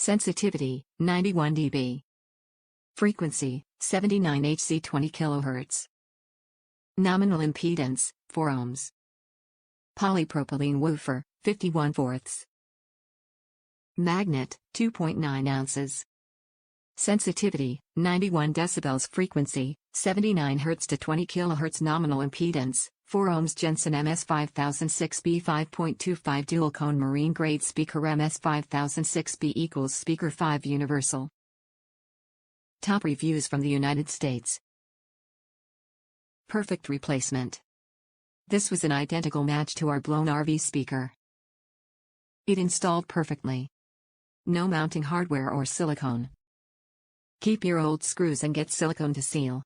Sensitivity, 91 dB. Frequency, 79 Hz 20 kHz. Nominal impedance, 4 ohms. Polypropylene woofer, 51/4. Magnet, 2.9 ounces. Sensitivity, 91 decibels. Frequency, 79 Hz to 20 kHz. Nominal impedance, 4 ohms. Jensen MS5006B 5.25 dual cone marine grade speaker. MS5006B equals speaker 5 universal. Top reviews from the United States. Perfect replacement. This was an identical match to our blown RV speaker. It installed perfectly. No mounting hardware or silicone. Keep your old screws and get silicone to seal.